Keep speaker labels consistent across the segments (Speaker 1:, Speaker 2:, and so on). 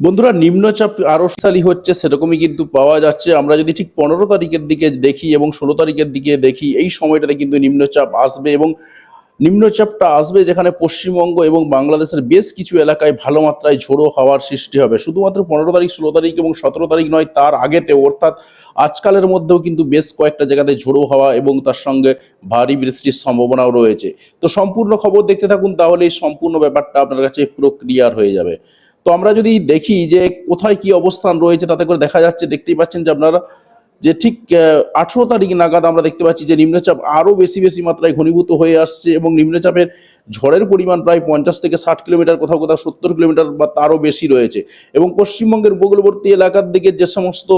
Speaker 1: বন্ধুরা, নিম্নচাপ আরো শক্তিশালী হচ্ছে সেরকমই কিন্তু পাওয়া যাচ্ছে। আমরা যদি ঠিক 15 তারিখের দিকে দেখি এবং 16 তারিখের দিকে দেখি, এই সময়টাতে কিন্তু নিম্নচাপ আসবে এবং নিম্নচাপটা আসবে যেখানে পশ্চিমবঙ্গ এবং বাংলাদেশের বেশ কিছু এলাকায় ভালো মাত্রায় ঝোড়ো হাওয়ার সৃষ্টি হবে। শুধুমাত্র 15 তারিখ, 16 তারিখ এবং 17 তারিখ নয়, তার আগেতেও অর্থাৎ আজকালের মধ্যেও কিন্তু বেশ কয়েকটা জায়গাতে ঝোড়ো হাওয়া এবং তার সঙ্গে ভারী বৃষ্টির সম্ভাবনাও রয়েছে। তো সম্পূর্ণ খবর দেখতে থাকুন, তাহলে এই সম্পূর্ণ ব্যাপারটা আপনার কাছে পুরো ক্লিয়ার হয়ে যাবে। তো আমরা যদি দেখি যে কোথায় কি অবস্থান রয়েছে, তাতে করে দেখা যাচ্ছে, দেখতেই পাচ্ছেন যে আপনারা যে ঠিক 18 তারিখ নাগাদ আমরা দেখতে পাচ্ছি যে নিম্নচাপ আরো বেশি বেশি মাত্রায় ঘনীভূত হয়ে আসছে এবং নিম্নচাপের ঝড়ের পরিমাণ প্রায় 50 থেকে 60 কিলোমিটার, কোথাও কোথাও 70 কিলোমিটার বা তারও বেশি রয়েছে। এবং পশ্চিমবঙ্গের উপকূলবর্তী এলাকার দিকে যে সমস্ত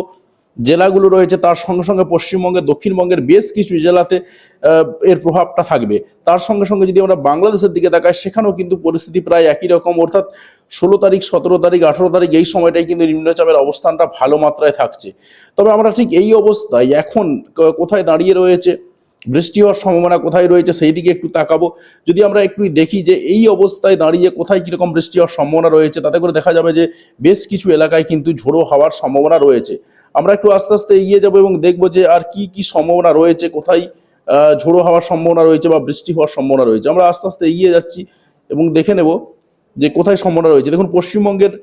Speaker 1: জেলাগুলো রয়েছে, তার সঙ্গে সঙ্গে পশ্চিমবঙ্গের দক্ষিণবঙ্গের বেশ কিছু জেলাতে এর প্রভাবটা থাকবে। তার সঙ্গে সঙ্গে যদি আমরা বাংলাদেশের দিকে তাকাই, সেখানেও কিন্তু পরিস্থিতি প্রায় একই রকম, অর্থাৎ 16 তারিখ, 17 তারিখ, 18 তারিখ এই সময়টাই কিন্তু নিম্নচাপের অবস্থানটা ভালো মাত্রায় থাকছে। তবে আমরা ঠিক এই অবস্থায় এখন কোথায় দাঁড়িয়ে রয়েছে, বৃষ্টি হওয়ার সম্ভাবনা কোথায় রয়েছে, সেই দিকে একটু তাকাবো। যদি আমরা একটু দেখি যে এই অবস্থায় দাঁড়িয়ে কোথায় কীরকম বৃষ্টি হওয়ার সম্ভাবনা রয়েছে, তাতে করে দেখা যাবে যে বেশ কিছু এলাকায় কিন্তু ঝোড়ো হওয়ার সম্ভাবনা রয়েছে। আমরা একটু আস্তে আস্তে এগিয়ে যাব এবং দেখবো যে আর কি কি সম্ভাবনা রয়েছে, কোথায় ঝোড়ো হওয়ার সম্ভাবনা রয়েছে বা বৃষ্টি হওয়ার সম্ভাবনা রয়েছে। আমরা আস্তে আস্তে এগিয়ে যাচ্ছি এবং দেখে নেব যে কোথায় সম্ভাবনা রয়েছে। দেখুন, পশ্চিমবঙ্গের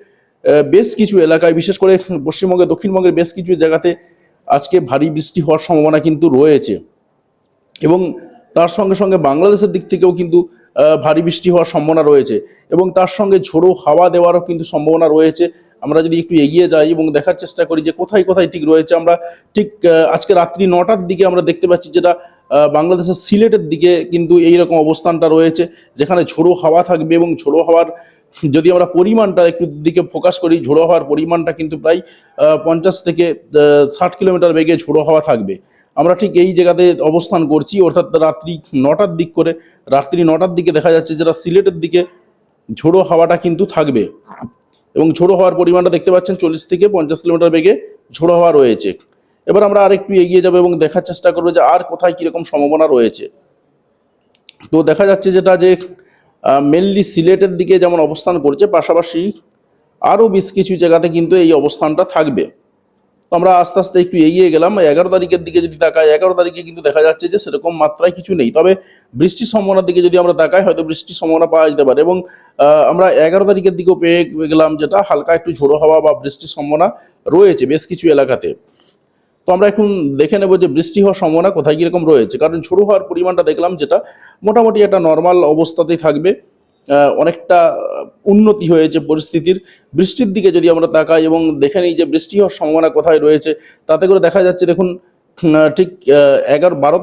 Speaker 1: বেশ কিছু এলাকায়, বিশেষ করে পশ্চিমবঙ্গের দক্ষিণবঙ্গের বেশ কিছু জায়গাতে আজকে ভারী বৃষ্টি হওয়ার সম্ভাবনা কিন্তু রয়েছে এবং তার সঙ্গে সঙ্গে বাংলাদেশের দিক থেকেও কিন্তু ভারী বৃষ্টি হওয়ার সম্ভাবনা রয়েছে এবং তার সঙ্গে ঝোড়ো হাওয়া দেওয়ারও কিন্তু সম্ভাবনা রয়েছে। আমরা যদি একটু এগিয়ে যাই এবং দেখার চেষ্টা করি যে কোথায় কোথায় ঠিক রয়েছে, আমরা ঠিক আজকে রাত্রি 9টার দিকে আমরা দেখতে পাচ্ছি যেটা বাংলাদেশের সিলেটের দিকে কিন্তু এইরকম অবস্থানটা রয়েছে, যেখানে ঝোড়ো হাওয়া থাকবে এবং ঝোড়ো হাওয়ার যদি আমরা পরিমাণটা একটু দিকে ফোকাস করি, ঝোড়ো হাওয়ার পরিমাণটা কিন্তু প্রায় 50 থেকে 60 কিলোমিটার বেগে ঝোড়ো হাওয়া থাকবে। আমরা ঠিক এই জায়গাতে অবস্থান করছি, অর্থাৎ রাত্রি 9টার দিকে দেখা যাচ্ছে যেটা সিলেটের দিকে ঝোড়ো হাওয়াটা কিন্তু থাকবে এবং ঝোড়ো হওয়ার পরিমাণটা দেখতে পাচ্ছেন 40 থেকে 50 কিলোমিটার বেগে ঝোড়ো হাওয়া রয়েছে। এবার আমরা আর একটু এগিয়ে যাবো এবং দেখার চেষ্টা করবো যে আর কোথায় কিরকম সম্ভাবনা রয়েছে। তো দেখা যাচ্ছে যেটা যে মেনলি সিলেটের দিকে যেমন অবস্থান করছে, পাশাপাশি আরও বেশ কিছু জায়গাতে কিন্তু এই অবস্থানটা থাকবে। তো আমরা আস্তে আস্তে একটু এগিয়ে গেলাম। 11 তারিখের দিকে যদি তাকাই, 11 তারিখে কিন্তু দেখা যাচ্ছে যে সেরকম মাত্রায় কিছু নেই, তবে বৃষ্টির সম্ভাবনার দিকে যদি আমরা তাকাই, হয়তো বৃষ্টির সম্ভাবনা পাওয়া যেতে পারে এবং আমরা 11 তারিখের দিকেও পেয়ে গেলাম যেটা হালকা একটু ঝোড়ো হাওয়া বা বৃষ্টির সম্ভাবনা রয়েছে বেশ কিছু এলাকাতে। তো আমরা এখন দেখে নেব যে বৃষ্টি হওয়ার সম্ভাবনা কোথায় কীরকম রয়েছে, কারণ ঝোড়ো হওয়ার পরিমাণটা দেখলাম যেটা মোটামুটি একটা নর্মাল অবস্থাতেই থাকবে। অনেকটা উন্নতি হয়েছে পরিস্থিতির। বৃষ্টির দিকে যদি আমরা তাকাই এবং দেখে নিই যে বৃষ্টি হওয়ার সম্ভাবনা কোথায় রয়েছে, তাতে করে দেখা যাচ্ছে, দেখুন ঠিক 12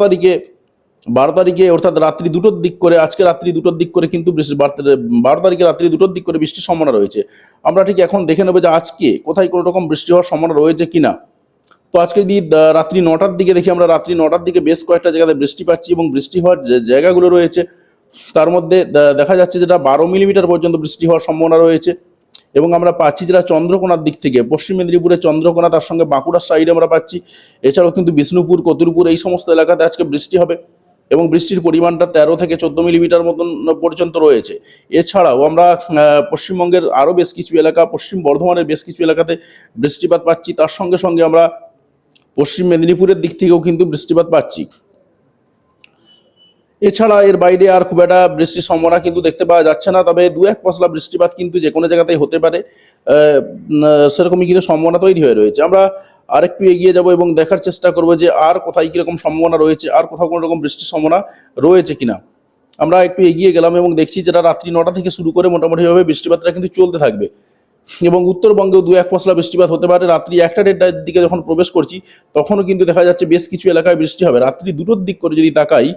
Speaker 1: তারিখে অর্থাৎ রাত্রি 2টোর দিক করে, আজকে রাত্রি 2টোর দিক করে কিন্তু 12 তারিখে রাত্রি 2টোর দিক করে বৃষ্টির সম্ভাবনা রয়েছে। আমরা ঠিক এখন দেখে নেবো যে আজকে কোথায় কোনো রকম বৃষ্টি হওয়ার সম্ভাবনা রয়েছে কিনা। তো আজকে যদি রাত্রি 9টার দিকে দেখি, আমরা রাত্রি 9টার দিকে বেশ কয়েকটা জায়গাতে বৃষ্টি পাচ্ছি এবং বৃষ্টি হওয়ার যে জায়গাগুলো রয়েছে তার মধ্যে দেখা যাচ্ছে যেটা 12 মিলিমিটার পর্যন্ত বৃষ্টি হওয়ার সম্ভাবনা রয়েছে। এবং আমরা পাচ্ছি যেটা চন্দ্রকোনার দিক থেকে, পশ্চিম মেদিনীপুরের চন্দ্রকোনা, তার সঙ্গে বাঁকুড়ার সাইডে আমরা পাচ্ছি। এছাড়াও কিন্তু বিষ্ণুপুর, কতুলপুর এই সমস্ত এলাকাতে আজকে বৃষ্টি হবে এবং বৃষ্টির পরিমাণটা 13 থেকে 14 মিলিমিটার মতন পর্যন্ত রয়েছে। এছাড়াও আমরা পশ্চিমবঙ্গের আরও বেশ কিছু এলাকা, পশ্চিম বর্ধমানের বেশ কিছু এলাকাতে বৃষ্টিপাত পাচ্ছি। তার সঙ্গে সঙ্গে আমরা পশ্চিম মেদিনীপুরের দিক থেকেও কিন্তু বৃষ্টিপাত পাচ্ছি। এছাড়া এর বাইরে আর খুব একটা বৃষ্টির সম্ভাবনা কিন্তু দেখতে পাওয়া যাচ্ছে না, তবে 2-1 পশলা বৃষ্টিপাত কিন্তু যে কোনো জায়গাতেই হতে পারে, সেরকমই কিন্তু সম্ভাবনা তৈরি হয়ে রয়েছে। আমরা আর একটু এগিয়ে যাব এবং দেখার চেষ্টা করব যে আর কোথায় কীরকম সম্ভাবনা রয়েছে, আর কোথাও কোনো রকম বৃষ্টির সম্ভাবনা রয়েছে কিনা। আমরা একটু এগিয়ে গেলাম এবং দেখছি যেটা রাত্রি 9টা থেকে শুরু করে মোটামুটিভাবে বৃষ্টিপাতটা কিন্তু চলতে থাকবে এবং উত্তরবঙ্গেও 2-1 পশলা বৃষ্টিপাত হতে পারে। রাত্রি 1টা-1:30টার দিকে যখন প্রবেশ করছি, তখনও কিন্তু দেখা যাচ্ছে বেশ কিছু এলাকায় বৃষ্টি হবে। রাত্রি 2টোর দিক করে যদি তাকাই,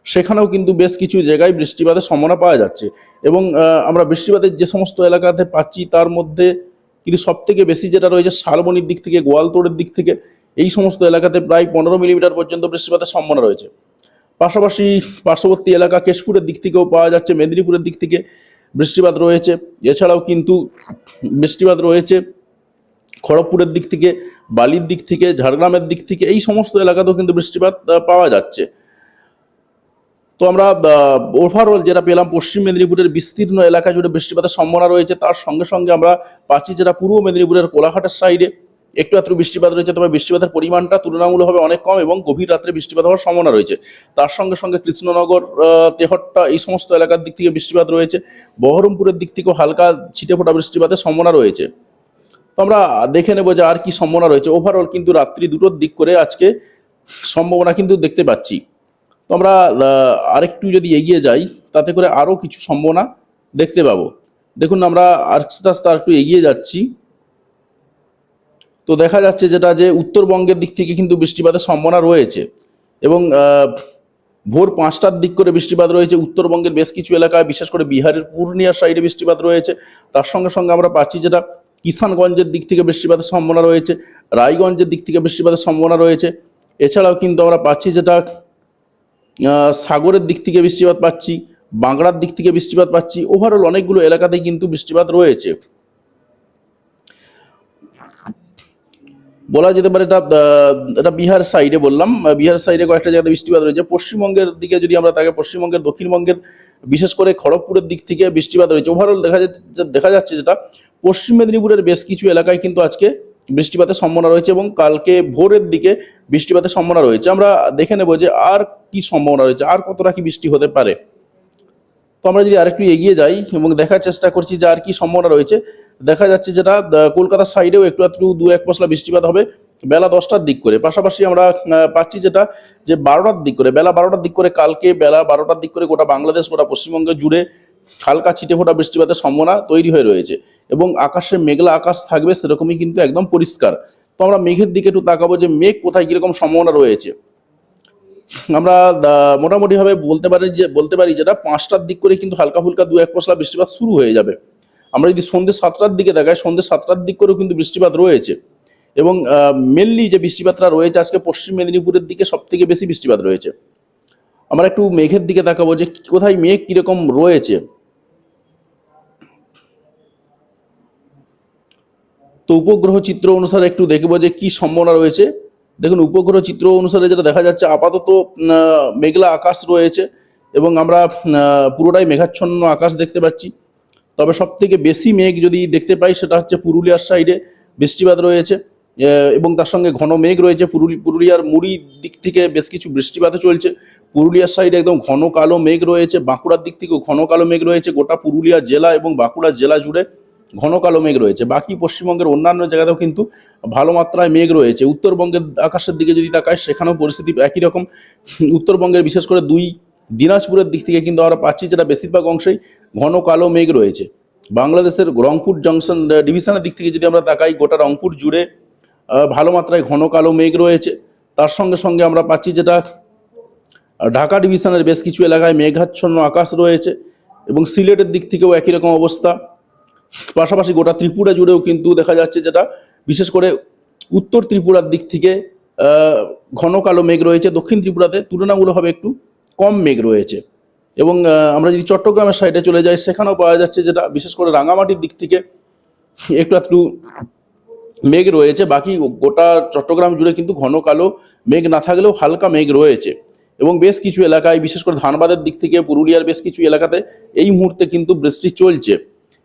Speaker 1: সেখানেও কিন্তু বেশ কিছু জায়গায় বৃষ্টিপাতের সম্ভাবনা পাওয়া যাচ্ছে এবং আমরা বৃষ্টিপাতের যে সমস্ত এলাকাতে পাচ্ছি, তার মধ্যে কিন্তু সবথেকে বেশি যেটা রয়েছে শালবনির দিক থেকে, গোয়ালতোড়ের দিক থেকে, এই সমস্ত এলাকাতে প্রায় 15 মিলিমিটার পর্যন্ত বৃষ্টিপাতের সম্ভাবনা রয়েছে। পাশাপাশি পার্শ্ববর্তী এলাকা কেশপুরের দিক থেকেও পাওয়া যাচ্ছে, মেদিনীপুরের দিক থেকে বৃষ্টিপাত রয়েছে। এছাড়াও কিন্তু বৃষ্টিপাত রয়েছে খড়গপুরের দিক থেকে, বালির দিক থেকে, ঝাড়গ্রামের দিক থেকে, এই সমস্ত এলাকাতেও কিন্তু বৃষ্টিপাত পাওয়া যাচ্ছে। তো আমরা ওভারঅল যেটা পেলাম, পশ্চিম মেদিনীপুরের বিস্তীর্ণ এলাকা জুড়ে বৃষ্টিপাতের সম্ভাবনা রয়েছে। তার সঙ্গে সঙ্গে আমরা পাচ্ছি যেটা পূর্ব মেদিনীপুরের কোলাঘাটের সাইডে একটু আধটু বৃষ্টিপাত রয়েছে, তবে বৃষ্টিপাতের পরিমাণটা তুলনামূলকভাবে অনেক কম এবং গভীর রাত্রে বৃষ্টিপাত হওয়ার সম্ভাবনা রয়েছে। তার সঙ্গে সঙ্গে কৃষ্ণনগর, তেহট্টা এই সমস্ত এলাকার দিক থেকে বৃষ্টিপাত রয়েছে। বহরমপুরের দিক থেকেও হালকা ছিটে ফোটা বৃষ্টিপাতের সম্ভাবনা রয়েছে। তো আমরা দেখে নেব যে আর কি সম্ভাবনা রয়েছে। ওভারঅল কিন্তু রাত্রি দুটোর দিক করে আজকে সম্ভাবনা কিন্তু দেখতে পাচ্ছি। তো আমরা আরেকটু যদি এগিয়ে যাই, তাতে করে আরও কিছু সম্ভাবনা দেখতে পাবো। দেখুন, আমরা আস্তে আস্তে আর একটু এগিয়ে যাচ্ছি। তো দেখা যাচ্ছে যেটা যে উত্তরবঙ্গের দিক থেকে কিন্তু বৃষ্টিপাতের সম্ভাবনা রয়েছে এবং ভোর 5টার দিক করে বৃষ্টিপাত রয়েছে উত্তরবঙ্গের বেশ কিছু এলাকায়, বিশেষ করে বিহারের পূর্ণিয়ার সাইডে বৃষ্টিপাত রয়েছে। তার সঙ্গে সঙ্গে আমরা পাচ্ছি যেটা কিষানগঞ্জের দিক থেকে বৃষ্টিপাতের সম্ভাবনা রয়েছে, রায়গঞ্জের দিক থেকে বৃষ্টিপাতের সম্ভাবনা রয়েছে। এছাড়াও কিন্তু আমরা পাচ্ছি যেটা সাগরের দিক থেকে বৃষ্টিপাত পাচ্ছি, বাংলার দিক থেকে বৃষ্টিপাত পাচ্ছি। ওভারঅল অনেকগুলো এলাকাতেই কিন্তু বৃষ্টিপাত রয়েছে। বলা যেতে পারে এটা বিহার সাইডে বললাম, বিহার সাইডে কয়েকটা জায়গাতে বৃষ্টিপাত রয়েছে। পশ্চিমবঙ্গের দিকে যদি আমরা তাকে, পশ্চিমবঙ্গের দক্ষিণবঙ্গের বিশেষ করে খড়গপুরের দিক থেকে বৃষ্টিপাত রয়েছে। ওভারঅল দেখা যাচ্ছে যেটা পশ্চিম মেদিনীপুরের বেশ কিছু এলাকায় কিন্তু আজকে বৃষ্টিপাতের সম্ভাবনা রয়েছে এবং কালকে ভোরের দিকে বৃষ্টিপাতের সম্ভাবনা রয়েছে। আমরা দেখে নেব যে আর কি সম্ভাবনা রয়েছে, আর কতটা কি বৃষ্টি হতে পারে। তো আমরা যদি আরেকটু এগিয়ে যাই এবং দেখার চেষ্টা করছি যে আর কি সম্ভাবনা রয়েছে, দেখা যাচ্ছে যেটা কলকাতার সাইডেও একটু একটু 2-1 পশলা বৃষ্টিপাত হবে বেলা 10টার দিক করে। পাশাপাশি আমরা পাচ্ছি যেটা যে 12টার দিক করে, বেলা 12টার দিক করে, কালকে বেলা 12টার দিক করে গোটা বাংলাদেশ, গোটা পশ্চিমবঙ্গ জুড়ে হালকা ছিটে ফোটা বৃষ্টিপাতের সম্ভাবনা তৈরি হয়ে রয়েছে এবং আকাশে মেঘলা আকাশ থাকবে, সেরকমই কিন্তু একদম পরিষ্কার। তো আমরা মেঘের দিকে একটু তাকাবো যে মেঘ কোথায় কিরকম সম্ভাবনা রয়েছে। আমরা মোটামুটিভাবে বলতে পারি যেটা 5টার দিক করে কিন্তু হালকা ফুলকা 2-1 পশলা বৃষ্টিপাত শুরু হয়ে যাবে। আমরা যদি সন্ধ্যে 7টার দিকে দেখাই, সন্ধ্যে 7টার দিক করেও কিন্তু বৃষ্টিপাত রয়েছে এবং মেনলি যে বৃষ্টিপাতটা রয়েছে আজকে পশ্চিম মেদিনীপুরের দিকে সব থেকে বেশি বৃষ্টিপাত রয়েছে। আমরা একটু মেঘের দিকে তাকাবো যে কোথায় মেঘ কিরকম রয়েছে। তো উপগ্রহ চিত্র অনুসারে একটু দেখবো যে কি সম্ভাবনা রয়েছে। দেখুন, উপগ্রহ চিত্র অনুসারে যেটা দেখা যাচ্ছে আপাতত মেঘলা আকাশ রয়েছে এবং আমরা পুরোটাই মেঘাচ্ছন্ন আকাশ দেখতে পাচ্ছি। তবে সব থেকে বেশি মেঘ যদি দেখতে পাই সেটা হচ্ছে পুরুলিয়ার সাইডে বৃষ্টিপাত রয়েছে এবং তার সঙ্গে ঘন মেঘ রয়েছে। পুরুলিয়ার মুড়ির দিক থেকে বেশ কিছু বৃষ্টিপাতও চলছে। পুরুলিয়ার সাইডে একদম ঘন কালো মেঘ রয়েছে, বাঁকুড়ার দিক থেকেও ঘন কালো মেঘ রয়েছে। গোটা পুরুলিয়া জেলা এবং বাঁকুড়া জেলা জুড়ে ঘন কালো মেঘ রয়েছে। বাকি পশ্চিমবঙ্গের অন্যান্য জায়গাতেও কিন্তু ভালো মাত্রায় মেঘ রয়েছে। উত্তরবঙ্গের আকাশের দিকে যদি তাকায় সেখানেও পরিস্থিতি একই রকম। উত্তরবঙ্গের বিশেষ করে দিনাজপুরের দিক থেকে কিন্তু আমরা পাচ্ছি যেটা বেশিরভাগ অংশেই ঘন কালো মেঘ রয়েছে। বাংলাদেশের রংপুর জংশন ডিভিশনের দিক থেকে যদি আমরা তাকাই, গোটা রংপুর জুড়ে ভালো মাত্রায় ঘন কালো মেঘ রয়েছে। তার সঙ্গে সঙ্গে আমরা পাচ্ছি যেটা ঢাকা ডিভিশনের বেশ কিছু এলাকায় মেঘাচ্ছন্ন আকাশ রয়েছে এবং সিলেটের দিক থেকেও একই রকম অবস্থা। পাশাপাশি গোটা ত্রিপুরা জুড়েও কিন্তু দেখা যাচ্ছে যেটা বিশেষ করে উত্তর ত্রিপুরার দিক থেকে ঘন কালো মেঘ রয়েছে। দক্ষিণ ত্রিপুরাতে তুলনামূলকভাবে একটু কম মেঘ রয়েছে এবং আমরা যদি চট্টগ্রামের সাইডে চলে যাই সেখানেও পাওয়া যাচ্ছে যেটা বিশেষ করে রাঙামাটির দিক থেকে একটু মেঘ রয়েছে। বাকি গোটা চট্টগ্রাম জুড়ে কিন্তু ঘন কালো মেঘ না থাকলেও হালকা মেঘ রয়েছে এবং বেশ কিছু এলাকায় বিশেষ করে ধানবাদের দিক থেকে পুরুলিয়ার বেশ কিছু এলাকাতে এই মুহূর্তে কিন্তু বৃষ্টি চলছে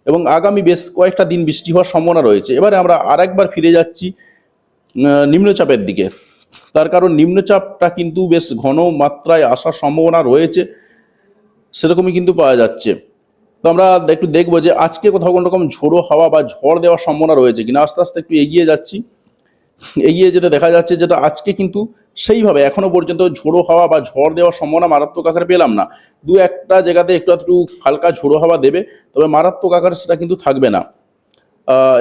Speaker 1: এবং আগামী বেশ কয়েকটা দিন বৃষ্টি হওয়ার সম্ভাবনা রয়েছে। এবারে আমরা আরেকবার ফিরে যাচ্ছি নিম্নচাপের দিকে। তার কারণ নিম্নচাপটা কিন্তু বেশ ঘন মাত্রায় আসার সম্ভাবনা রয়েছে, সেরকমই কিন্তু পাওয়া যাচ্ছে। তো আমরা একটু দেখবো যে আজকে কোথাও কোনো রকম ঝোড়ো হাওয়া বা ঝড় দেওয়ার সম্ভাবনা রয়েছে কিনা। আস্তে আস্তে একটু এগিয়ে যাচ্ছি। এগিয়ে যেতে দেখা যাচ্ছে যেটা আজকে কিন্তু সেইভাবে এখনো পর্যন্ত ঝোড়ো হাওয়া বা ঝড় দেওয়ার সম্ভাবনা মারাত্মক আকারে পেলাম না। 2-1টা জায়গাতে একটু হালকা ঝোড়ো হাওয়া দেবে, তবে মারাত্মক আকারে সেটা কিন্তু থাকবে না।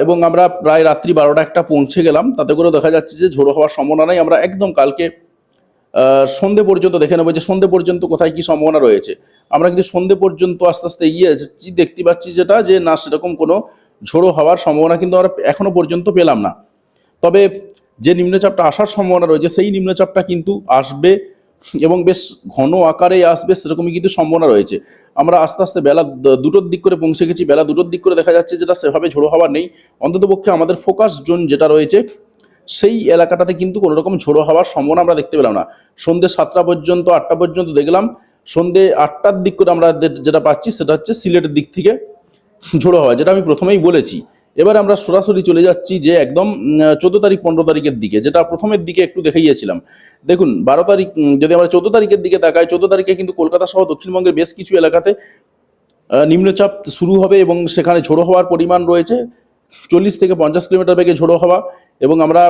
Speaker 1: এবং আমরা প্রায় রাত্রি 12টা-1টা পৌঁছে গেলাম, তাতে করেও দেখা যাচ্ছে যে ঝোড়ো হওয়ার সম্ভাবনা নেই। আমরা একদম কালকে সন্ধে পর্যন্ত দেখে নেবো যে সন্ধে পর্যন্ত কোথায় কি সম্ভাবনা রয়েছে। আমরা কিন্তু সন্ধে পর্যন্ত আস্তে আস্তে এগিয়ে যাচ্ছি, দেখতে পাচ্ছি যেটা যে না, সেরকম কোনো ঝোড়ো হওয়ার সম্ভাবনা কিন্তু আমরা এখনো পর্যন্ত পেলাম না। তবে যে নিম্নচাপটা আসার সম্ভাবনা রয়েছে সেই নিম্নচাপটা কিন্তু আসবে এবং বেশ ঘন আকারে আসবে, সেরকমই কিন্তু সম্ভাবনা রয়েছে। আমরা আস্তে আস্তে বেলা 2টোর দিক করে পৌঁছে গেছি। বেলা 2টোর দিক করে দেখা যাচ্ছে যেটা সেভাবে ঝোড়ো হাওয়া নেই। অন্ততপক্ষে আমাদের ফোকাস জোন যেটা রয়েছে সেই এলাকাটাতে কিন্তু কোনো রকম ঝোড়ো হওয়ার সম্ভাবনা আমরা দেখতে পেলাম না। সন্ধ্যে 7টা পর্যন্ত 8টা পর্যন্ত দেখলাম সন্ধে 8টার দিক করে আমরা যেটা পাচ্ছি সেটা হচ্ছে সিলেটের দিক থেকে ঝোড়ো হাওয়া, যেটা আমি প্রথমেই বলেছি। এবার আমরা সরাসরি চলে যাচ্ছি যে একদম 14 তারিখ 15 তারিখের দিকে, যেটা প্রথমের দিকে একটু দেখাইয়েছিলাম। দেখুন 12 তারিখ, যদি আমরা 14 তারিখের দিকে তাকাই, 14 তারিখে কিন্তু কলকাতা সহ দক্ষিণবঙ্গের বেশ কিছু এলাকাতে নিম্নচাপ শুরু হবে এবং সেখানে ঝোড়ো হওয়ার পরিমাণ রয়েছে 40 থেকে 50 কিলোমিটার বেগে ঝোড়ো হওয়া। এবং আমরা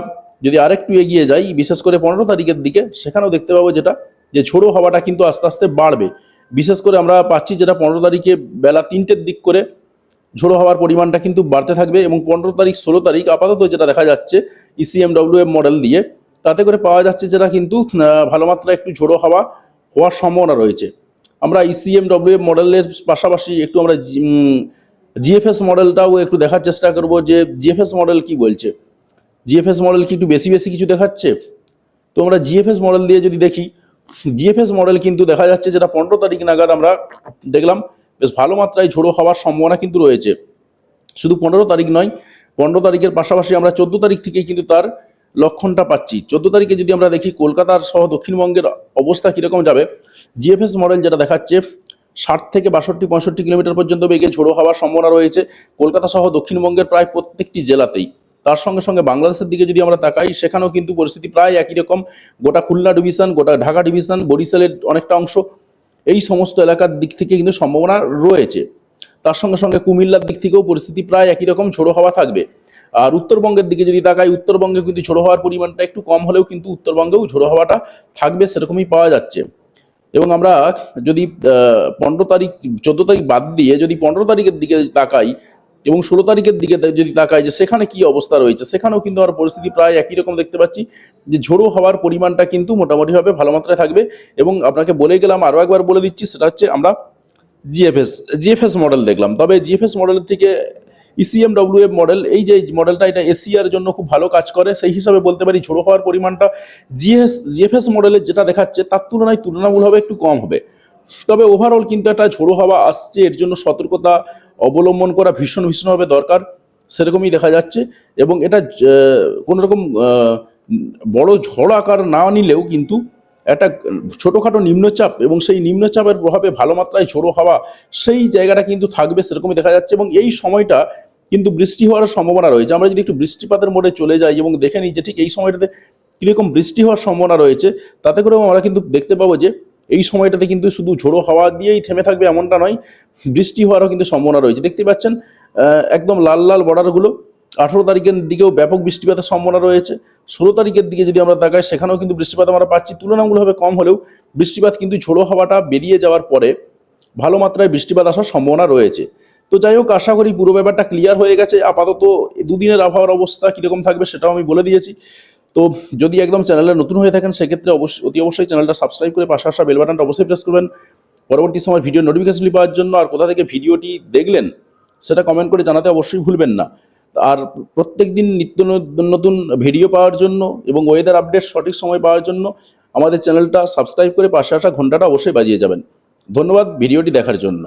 Speaker 1: যদি আরেকটু এগিয়ে যাই, বিশেষ করে 15 তারিখের দিকে, সেখানেও দেখতে পাবো যেটা যে ঝোড়ো হওয়াটা কিন্তু আস্তে আস্তে বাড়বে। বিশেষ করে আমরা পাচ্ছি যেটা 15 তারিখে বেলা 3টের দিক করে ঝোড়ো হওয়ার পরিমাণটা কিন্তু বাড়তে থাকবে। এবং 15 তারিখ 16 তারিখ আপাতত যেটা দেখা যাচ্ছে ECMWF মডেল দিয়ে, তাতে করে পাওয়া যাচ্ছে যেটা কিন্তু ভালো মাত্রায় একটু ঝোড়ো হাওয়া হওয়ার সম্ভাবনা রয়েছে। আমরা ECMWF মডেলের পাশাপাশি একটু আমরা GFS মডেলটাও একটু দেখার চেষ্টা করব যে GFS মডেল কি বলছে। GFS মডেল কি একটু বেশি বেশি কিছু দেখাচ্ছে? তো আমরা GFS মডেল দিয়ে যদি দেখি, GFS মডেল কিন্তু দেখা যাচ্ছে যেটা 15 তারিখ নাগাদ আমরা দেখলাম বেশ ভালো মাত্রায় ঝোড়ো হওয়ার সম্ভাবনা কিন্তু রয়েছে। শুধু 15 তারিখ নয়, 15 তারিখের পাশাপাশি আমরা 14 তারিখ থেকেই কিন্তু তার লক্ষণটা পাচ্ছি। 14 তারিখে যদি আমরা দেখি কলকাতার সহ দক্ষিণবঙ্গের অবস্থা কীরকম যাবে, GFS মডেল যেটা দেখাচ্ছে 60 থেকে 62-65 কিলোমিটার পর্যন্ত বেগে ঝোড়ো হওয়ার সম্ভাবনা রয়েছে কলকাতা সহ দক্ষিণবঙ্গের প্রায় প্রত্যেকটি জেলাতেই। তার সঙ্গে সঙ্গে বাংলাদেশের দিকে যদি আমরা তাকাই, সেখানেও কিন্তু পরিস্থিতি প্রায় একই রকম। গোটা খুলনা ডিভিশন, গোটা ঢাকা ডিভিশন, বরিশালের অনেকটা অংশ, এই সমস্ত এলাকার দিক থেকে কিন্তু সম্ভাবনা রয়েছে। তার সঙ্গে সঙ্গে কুমিল্লার দিক থেকেও পরিস্থিতি প্রায় একই রকম ঝোড়ো হাওয়া থাকবে। আর উত্তরবঙ্গের দিকে যদি তাকাই, উত্তরবঙ্গে কিন্তু ঝোড়ো হওয়ার পরিমাণটা একটু কম হলেও কিন্তু উত্তরবঙ্গেও ঝোড়ো হাওয়াটা থাকবে, সেরকমই পাওয়া যাচ্ছে। এবং আমরা যদি 15 তারিখ 14 তারিখ বাদ দিয়ে যদি 15 তারিখের দিকে তাকাই এবং 16 তারিখের দিকে যদি তাকাই যে সেখানে কি অবস্থা রয়েছে, সেখানেও কিন্তু আমার পরিস্থিতি প্রায় একই রকম দেখতে পাচ্ছি, যে ঝোড়ো হওয়ার পরিমাণটা কিন্তু মোটামুটিভাবে ভালো মাত্রায় থাকবে। এবং আপনাকে বলে গেলাম, আরও একবার বলে দিচ্ছি, সেটা হচ্ছে আমরা জিএফএস মডেল দেখলাম। তবে জিএফএস মডেলের থেকে ECMWF মডেল, এই যে মডেলটা, এটা এশিয়ার জন্য খুব ভালো কাজ করে। সেই হিসাবে বলতে পারি ঝোড়ো হওয়ার পরিমাণটা জিএফএস মডেলের যেটা দেখাচ্ছে তার তুলনায় তুলনামূলকভাবে একটু কম হবে। তবে ওভারঅল কিন্তু একটা ঝোড়ো হাওয়া আসছে, এর জন্য সতর্কতা অবলম্বন করা ভীষণভাবে দরকার, সেরকমই দেখা যাচ্ছে। এবং এটা কোনো রকম বড় ঝড় আকার না নিলেও কিন্তু একটা ছোটোখাটো নিম্নচাপ, এবং সেই নিম্নচাপের প্রভাবে ভালো মাত্রায় ঝোড়ো হাওয়া, সেই জায়গাটা কিন্তু থাকবে, সেরকমই দেখা যাচ্ছে। এবং এই সময়টা কিন্তু বৃষ্টি হওয়ার সম্ভাবনা রয়েছে। আমরা যদি একটু বৃষ্টিপাতের মোড়ে চলে যাই এবং দেখে নিই যে ঠিক এই সময়টাতে কীরকম বৃষ্টি হওয়ার সম্ভাবনা রয়েছে, তাতে করেও আমরা কিন্তু দেখতে পাবো যে এই সময়টাতে কিন্তু শুধু ঝোড়ো হাওয়া দিয়েই থেমে থাকবে এমনটা নয়, বৃষ্টি হওয়ারও কিন্তু সম্ভাবনা রয়েছে। দেখতে পাচ্ছেন একদম লাল লাল বর্ডারগুলো। 18 তারিখের দিকেও ব্যাপক বৃষ্টিপাতের সম্ভাবনা রয়েছে। 16 তারিখের দিকে যদি আমরা তাকাই, সেখানেও কিন্তু বৃষ্টিপাত আমরা পাচ্ছি, তুলনামূলকভাবে কম হলেও বৃষ্টিপাত কিন্তু ঝোড়ো হাওয়াটা বেরিয়ে যাওয়ার পরে ভালো মাত্রায় বৃষ্টিপাত আসার সম্ভাবনা রয়েছে। তো যাই হোক, আশা করি পুরো ব্যাপারটা ক্লিয়ার হয়ে গেছে। আপাতত দুদিনের আবহাওয়ার অবস্থা কীরকম থাকবে সেটাও আমি বলে দিয়েছি। তো যদি একদম চ্যানেলে নতুন হয়ে থাকেন, সেক্ষেত্রে অতি অবশ্যই চ্যানেলটা সাবস্ক্রাইব করে পাশে আসা বেল বাটনটা অবশ্যই প্রেস করবেন পরবর্তী সময় ভিডিও নোটিফিকেশনগুলি পাওয়ার জন্য। আর কোথা থেকে ভিডিওটি দেখলেন সেটা কমেন্ট করে জানাতে অবশ্যই ভুলবেন না। আর প্রত্যেক দিন নিত্য নতুন ভিডিও পাওয়ার জন্য এবং ওয়েদার আপডেট সঠিক সময় পাওয়ার জন্য আমাদের চ্যানেলটা সাবস্ক্রাইব করে পাশে আসা ঘন্টাটা অবশ্যই বাজিয়ে যাবেন। ধন্যবাদ ভিডিওটি দেখার জন্য।